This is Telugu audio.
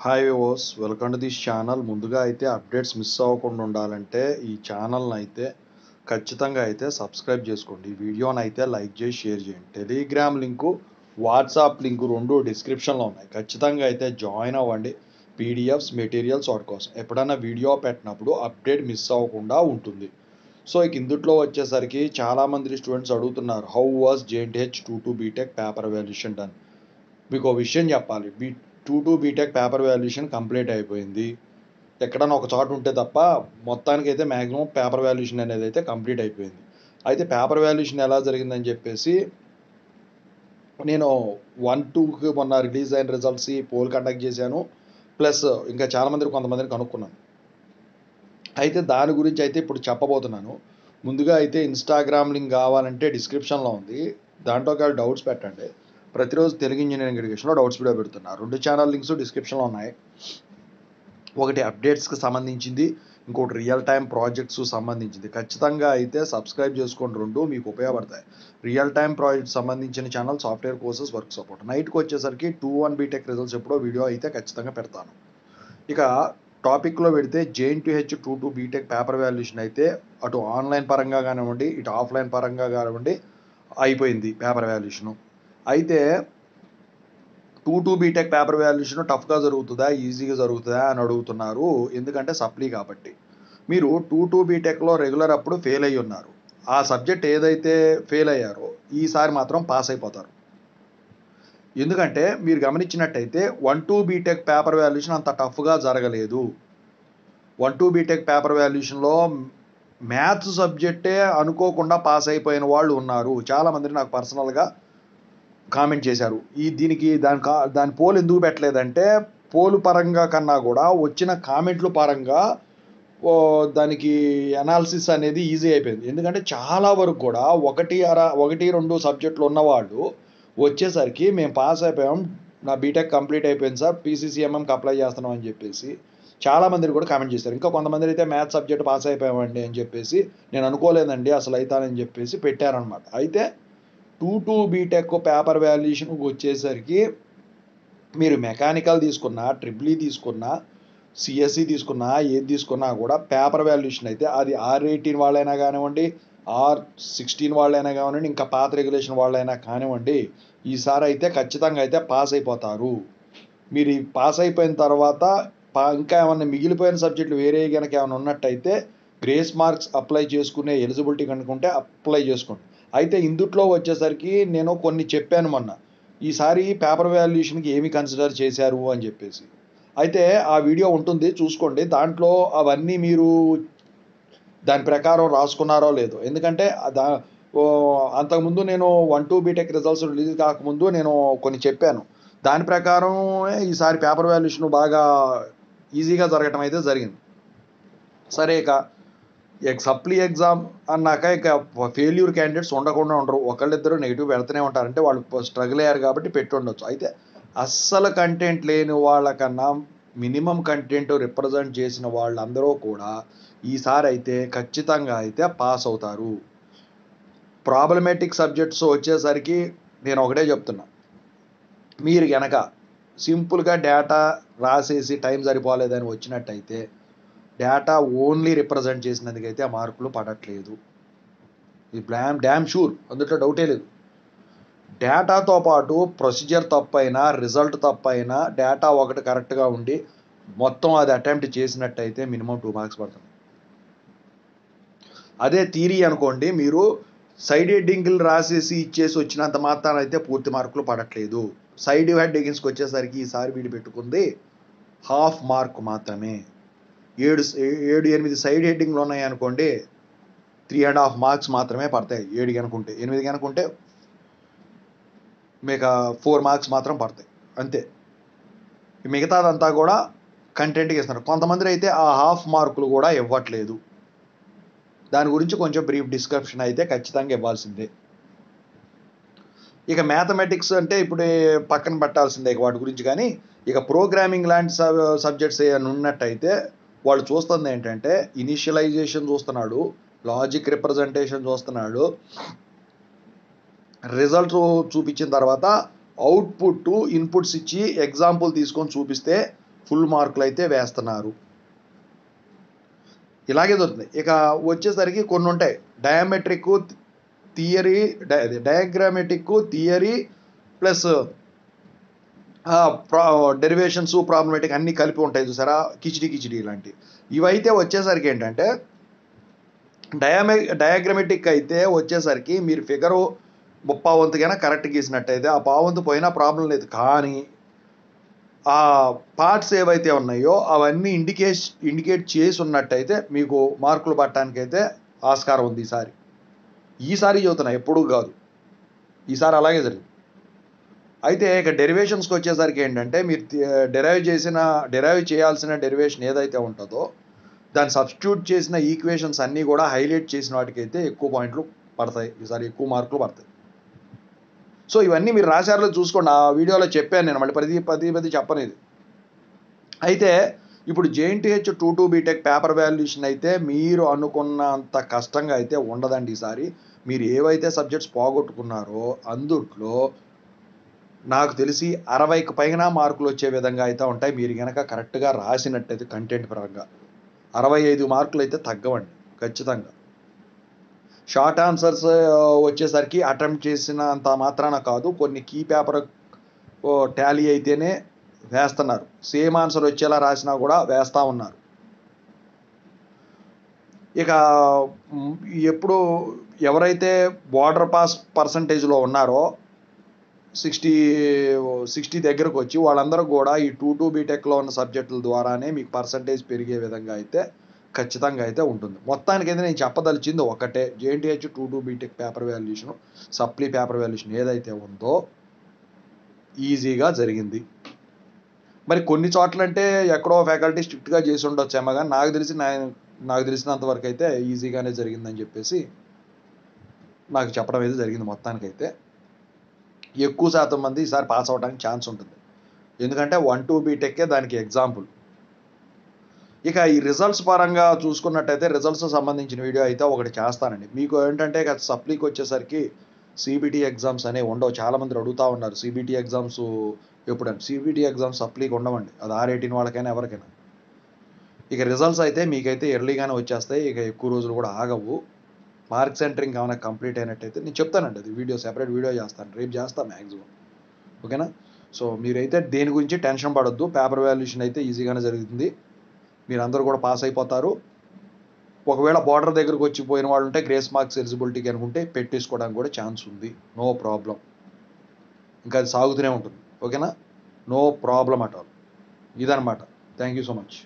Hi వివోస్, welcome to this channel. ముందుగా అయితే అప్డేట్స్ మిస్ అవ్వకుండా ఉండాలంటే ఈ ఛానల్ని అయితే ఖచ్చితంగా అయితే సబ్స్క్రైబ్ చేసుకోండి. ఈ వీడియోని అయితే లైక్ చేసి షేర్ చేయండి. టెలిగ్రామ్ లింకు, వాట్సాప్ లింకు రెండు డిస్క్రిప్షన్లో ఉన్నాయి. ఖచ్చితంగా అయితే జాయిన్ అవ్వండి. పీడిఎఫ్స్, మెటీరియల్స్ వాటి కోసం ఎప్పుడైనా వీడియో పెట్టినప్పుడు అప్డేట్ మిస్ అవ్వకుండా ఉంటుంది. సో ఇక ఇందుట్లో వచ్చేసరికి చాలామంది స్టూడెంట్స్ అడుగుతున్నారు, how was JNTH 22 BTech paper valuation done. మీకు ఒక విషయం చెప్పాలి, 22 బీటెక్ పేపర్ వాల్యుయేషన్ కంప్లీట్ అయిపోయింది. ఎక్కడన్నా ఒక చోట ఉంటే తప్ప మొత్తానికి అయితే మ్యాక్సిమం పేపర్ వాల్యుయేషన్ అనేది అయితే కంప్లీట్ అయిపోయింది. అయితే పేపర్ వాల్యుయేషన్ ఎలా జరిగిందని చెప్పేసి నేను 1-2కి మొన్న రిలీజ్ అయిన రిజల్ట్స్ పోల్ కండక్ట్ చేశాను. ప్లస్ ఇంకా కొంతమందిని కనుక్కున్నాను. అయితే దాని గురించి అయితే ఇప్పుడు చెప్పబోతున్నాను. ముందుగా అయితే ఇన్స్టాగ్రామ్ లింక్ కావాలంటే డిస్క్రిప్షన్లో ఉంది. దాంట్లో డౌట్స్ పెట్టండి. ప్రతిరోజు తెలుగు ఇంజనీరింగ్ ఎడ్యుకేషన్లో డౌట్స్ వీడియో పెడుతున్నా. 2 ఛానల్ లింక్స్ డిస్క్రిప్షన్లో ఉన్నాయి. ఒకటి అప్డేట్స్కి సంబంధించింది, ఇంకోటి రియల్ టైం ప్రాజెక్ట్స్ సంబంధించింది. ఖచ్చితంగా అయితే సబ్స్క్రైబ్ చేసుకోండి, రెండు మీకు ఉపయోగపడతాయి. రియల్ టైం ప్రాజెక్ట్ సంబంధించిన channel software courses work support. నైట్కి వచ్చేసరికి 2-1 బీటెక్ రిజల్ట్స్ ఎప్పుడో వీడియో అయితే ఖచ్చితంగా పెడతాను. ఇక టాపిక్లో పెడితే జేఎన్టీహెచ్ 22 బీటెక్ పేపర్ వాల్యుయేషన్ అయితే అటు ఆన్లైన్ పరంగా కానివ్వండి, ఇటు ఆఫ్లైన్ పరంగా కానివ్వండి అయిపోయింది పేపర్ వాల్యుయేషను. అయితే 22 బీటెక్ పేపర్ వాల్యుయేషన్ టఫ్గా జరుగుతుందా, ఈజీగా జరుగుతుందా అని అడుగుతున్నారు. ఎందుకంటే సప్లీ కాబట్టి. మీరు 22 బీటెక్లో రెగ్యులర్ అప్పుడు ఫెయిల్ అయ్యి ఉన్నారు. ఆ సబ్జెక్ట్ ఏదైతే ఫెయిల్ అయ్యారో ఈసారి మాత్రం పాస్ అయిపోతారు. ఎందుకంటే మీరు గమనించినట్టయితే 1-2 బీటెక్ పేపర్ వాల్యుయేషన్ అంత టఫ్గా జరగలేదు. 1-2 బీటెక్ పేపర్ వాల్యుయేషన్లో మ్యాథ్స్ సబ్జెక్టే అనుకోకుండా పాస్ అయిపోయిన వాళ్ళు ఉన్నారు. చాలామంది నాకు పర్సనల్గా కామెంట్ చేశారు. దీనికి దాని పోల్ ఎందుకు పెట్టలేదంటే, పోలు పరంగా కన్నా కూడా వచ్చిన కామెంట్లు పరంగా దానికి అనాలిసిస్ అనేది ఈజీ అయిపోయింది. ఎందుకంటే చాలా వరకు కూడా 1-2 సబ్జెక్టులు ఉన్నవాళ్ళు వచ్చేసరికి మేము పాస్ అయిపోయాం, నా బీటెక్ కంప్లీట్ అయిపోయింది సార్, పీసీసీఎంఎంకి అప్లై చేస్తున్నాం అని చెప్పేసి చాలామందిని కూడా కామెంట్ చేశారు. ఇంకా కొంతమంది అయితే మ్యాథ్స్ సబ్జెక్ట్ పాస్ అయిపోయామండి అని చెప్పేసి, నేను అనుకోలేదండి అసలు అవుతానని చెప్పేసి పెట్టారనమాట. అయితే 2-2 బీటెక్ పేపర్ వాల్యుయేషన్కి వచ్చేసరికి మీరు మెకానికల్ తీసుకున్నా, ట్రిపుల్ ఈ తీసుకున్నా, సిఎస్సి తీసుకున్నా, ఏది తీసుకున్నా కూడా పేపర్ వాల్యుయేషన్ అయితే అది R18 వాళ్ళైనా కానివ్వండి, R16 వాళ్ళైనా కానివ్వండి, ఇంకా పాత రెగ్యులేషన్ వాళ్ళైనా కానివ్వండి, ఈసారి అయితే ఖచ్చితంగా అయితే పాస్ అయిపోతారు. మీరు పాస్ అయిపోయిన తర్వాత ఇంకా ఏమన్నా మిగిలిపోయిన సబ్జెక్టులు వేరే కనుక ఏమైనా ఉన్నట్టయితే గ్రేస్ మార్క్స్ అప్లై చేసుకునే ఎలిజిబిలిటీ కనుకుంటే అప్లై చేసుకోండి. అయితే ఇందుట్లో వచ్చేసరికి నేను కొన్ని చెప్పాను మొన్న, ఈసారి పేపర్ వాల్యుయేషన్కి ఏమి కన్సిడర్ చేశారు అని చెప్పేసి. అయితే ఆ వీడియో ఉంటుంది, చూసుకోండి. దాంట్లో అవన్నీ మీరు దాని ప్రకారం రాసుకున్నారో లేదో. ఎందుకంటే అంతకుముందు నేను 1-2 బీటెక్ రిజల్ట్స్ రిలీజ్ కాకముందు నేను కొన్ని చెప్పాను. దాని ప్రకారం ఈసారి పేపర్ వాల్యుయేషన్ బాగా ఈజీగా జరగటం అయితే జరిగింది. సరే, ఇక సప్లీ ఎగ్జామ్ అన్నాక ఇక ఫెయిల్యూర్ క్యాండిడేట్స్ ఉండకుండా ఉండరు. ఒకళ్ళిద్దరు నెగిటివ్ పెడుతూనే ఉంటారంటే వాళ్ళు స్ట్రగుల్ అయ్యారు కాబట్టి పెట్టి ఉండొచ్చు. అయితే అస్సలు కంటెంట్ లేని వాళ్ళకన్నా మినిమం కంటెంట్ రిప్రజెంట్ చేసిన వాళ్ళందరూ కూడా ఈసారి అయితే ఖచ్చితంగా అయితే పాస్ అవుతారు. ప్రాబ్లమేటిక్ సబ్జెక్ట్స్ వచ్చేసరికి నేను ఒకటే చెప్తున్నా, మీరు కనుక సింపుల్గా డేటా రాసేసి టైం సరిపోలేదని వచ్చినట్టయితే డేటా ఓన్లీ రిప్రజెంట్ చేసినందుకైతే ఆ మార్కులు పడట్లేదు. ఇది డ్యామ్ షూర్, అందులో డౌటే లేదు. డేటాతో పాటు ప్రొసీజర్ తప్పైనా, రిజల్ట్ తప్పైనా డేటా ఒకటి కరెక్ట్గా ఉండి మొత్తం అది అటెంప్ట్ చేసినట్టయితే మినిమం 2 మార్క్స్ పడుతుంది. అదే థియరీ అనుకోండి, మీరు సైడ్ హెడ్డింగ్లు రాసేసి ఇచ్చేసి వచ్చినంత మాత్రాన అయితే పూర్తి మార్కులు పడట్లేదు. సైడ్ హెడ్డింగ్స్కి వచ్చేసరికి ఈసారి వీడి పెట్టుకుంది హాఫ్ మార్క్ మాత్రమే. 7-8 సైడ్ హెడ్డింగ్లు ఉన్నాయి అనుకోండి, 3.5 మార్క్స్ మాత్రమే పడతాయి. 7 కనుకుంటే 8 కనుకుంటే మీకు 4 మార్క్స్ మాత్రం పడతాయి అంతే. మిగతాదంతా కూడా కంటెంట్కి ఇస్తున్నారు. కొంతమంది అయితే ఆ హాఫ్ మార్కులు కూడా ఇవ్వట్లేదు. దాని గురించి కొంచెం బ్రీఫ్ డిస్క్రిప్షన్ అయితే ఖచ్చితంగా ఇవ్వాల్సిందే. ఇక మ్యాథమెటిక్స్ అంటే ఇప్పుడు పక్కన పెట్టాల్సిందే వాటి గురించి. కానీ ఇక ప్రోగ్రామింగ్ లాంటి సబ్జెక్ట్స్ ఏమైనా ఉన్నట్టయితే వాళ్ళు చూస్తుంది ఏంటంటే ఇనిషియలైజేషన్ చూస్తున్నాడు, లాజిక్ రిప్రజెంటేషన్ చూస్తున్నాడు, రిజల్ట్ చూపించిన తర్వాత అవుట్పుట్ ఇన్పుట్స్ ఇచ్చి ఎగ్జాంపుల్ తీసుకొని చూపిస్తే ఫుల్ మార్కులు అయితే వేస్తున్నారు. ఇలాగే దొరుకుతుంది. ఇక వచ్చేసరికి కొన్ని ఉంటాయి, diametric theory, diagrammatic theory plus derivations problematic అన్నీ కలిపి ఉంటాయి చూసారా, కిచిడి ఇలాంటివి. ఇవైతే వచ్చేసరికి ఏంటంటే డయాగ్రమెటిక్ అయితే వచ్చేసరికి మీరు ఫిగరు 30 వంతుకైనా కరెక్ట్ గీసినట్టయితే ఆ పావంతు పోయినా ప్రాబ్లం లేదు. కానీ ఆ పార్ట్స్ ఏవైతే ఉన్నాయో అవన్నీ ఇండికేట్ చేసి ఉన్నట్టయితే మీకు మార్కులు పట్టడానికైతే ఆస్కారం ఉంది. ఈసారి చెబుతున్నా, ఎప్పుడూ కాదు, ఈసారి అలాగే జరిగింది. అయితే ఇక డెరివేషన్స్కి వచ్చేసరికి ఏంటంటే మీరు డెరైవ్ చేయాల్సిన డెరివేషన్ ఏదైతే ఉంటుందో దాన్ని సబ్స్టిట్యూట్ చేసిన ఈక్వేషన్స్ అన్నీ కూడా హైలైట్ చేసిన వాటికైతే ఎక్కువ పాయింట్లు పడతాయి, ఈసారి ఎక్కువ మార్కులు పడతాయి. సో ఇవన్నీ మీరు రాశారో చూసుకోండి, ఆ వీడియోలో చెప్పాను నేను, మళ్ళీ పది చెప్పనేది. అయితే ఇప్పుడు JNTH 2 బీటెక్ పేపర్ వాల్యుయేషన్ అయితే మీరు అనుకున్నంత కష్టంగా అయితే ఉండదండి. ఈసారి మీరు ఏవైతే సబ్జెక్ట్స్ పోగొట్టుకున్నారో అందుట్లో నాకు తెలిసి 60కి పైన మార్కులు వచ్చే విధంగా అయితే ఉంటాయి. మీరు కనుక కరెక్ట్గా రాసినట్టయితే కంటెంట్ పరంగా 65 మార్కులు అయితే తగ్గవండి ఖచ్చితంగా. షార్ట్ ఆన్సర్స్ వచ్చేసరికి అటెంప్ట్ చేసినంత మాత్రాన కాదు, కొన్ని కీ పేపర్ టాలీ అయితేనే వేస్తున్నారు, సేమ్ ఆన్సర్ వచ్చేలా రాసినా కూడా వేస్తూ ఉన్నారు. ఇక ఎప్పుడు ఎవరైతే బార్డర్ పాస్ పర్సంటేజ్లో ఉన్నారో 60 దగ్గరకు వచ్చి వాళ్ళందరూ కూడా ఈ 2 బీటెక్లో ఉన్న సబ్జెక్టుల ద్వారానే మీకు పర్సంటేజ్ పెరిగే విధంగా అయితే ఖచ్చితంగా అయితే ఉంటుంది. మొత్తానికైతే నేను చెప్పదలిచింది ఒకటే, JNTH 2 BTech paper valuation, supply paper valuation ఏదైతే ఉందో ఈజీగా జరిగింది. మరి కొన్ని చోట్ల అంటే ఎక్కడో ఫ్యాకల్టీ స్ట్రిక్ట్గా చేసి ఉండొచ్చేమో, కానీ నాకు తెలిసినంత వరకు అయితే ఈజీగానే జరిగిందని చెప్పేసి నాకు చెప్పడం అయితే జరిగింది. మొత్తానికైతే ఎక్కువ శాతం మంది ఈసారి పాస్ అవడానికి ఛాన్స్ ఉంటుంది, ఎందుకంటే 1-2 బీటెక్కే దానికి ఎగ్జాంపుల్. ఇక ఈ రిజల్ట్స్ పరంగా చూసుకున్నట్టయితే రిజల్ట్స్ సంబంధించిన వీడియో అయితే ఒకటి చేస్తానండి. మీకు ఏంటంటే ఇక సప్లీకి వచ్చేసరికి CBT ఎగ్జామ్స్ అనేవి ఉండవు. చాలామంది అడుగుతూ ఉన్నారు CBT ఎగ్జామ్స్ ఎప్పుడంటే, CBT ఎగ్జామ్స్ సప్లీకి ఉండవండి, అది R18 వాళ్ళకైనా ఎవరికైనా. ఇక రిజల్ట్స్ అయితే మీకైతే ఎర్లీగానే వచ్చేస్తాయి, ఇక ఎక్కువ రోజులు కూడా ఆగవు. మార్క్ సెంటరింగ్ ఏమైనా కంప్లీట్ అయినట్టయితే నేను చెప్తానండి, అది సెపరేట్ వీడియో చేస్తాను, రేపు చేస్తాను మ్యాక్సిమం. ఓకేనా? సో మీరైతే దేని గురించి టెన్షన్ పడొద్దు, పేపర్ వాల్యుయేషన్ అయితే ఈజీగానే జరుగుతుంది, మీరందరూ కూడా పాస్ అయిపోతారు. ఒకవేళ బార్డర్ దగ్గరకు వచ్చి పోయిన వాళ్ళు ఉంటే గ్రేస్ మార్క్స్ ఎలిజిబిలిటీకి అనుకుంటే పెట్టేసుకోవడానికి కూడా ఛాన్స్ ఉంది, నో ప్రాబ్లం. ఇంకా అది సాగుతూనే ఉంటుంది. ఓకేనా? No problem at all. ఇదనమాట. Thank you so much.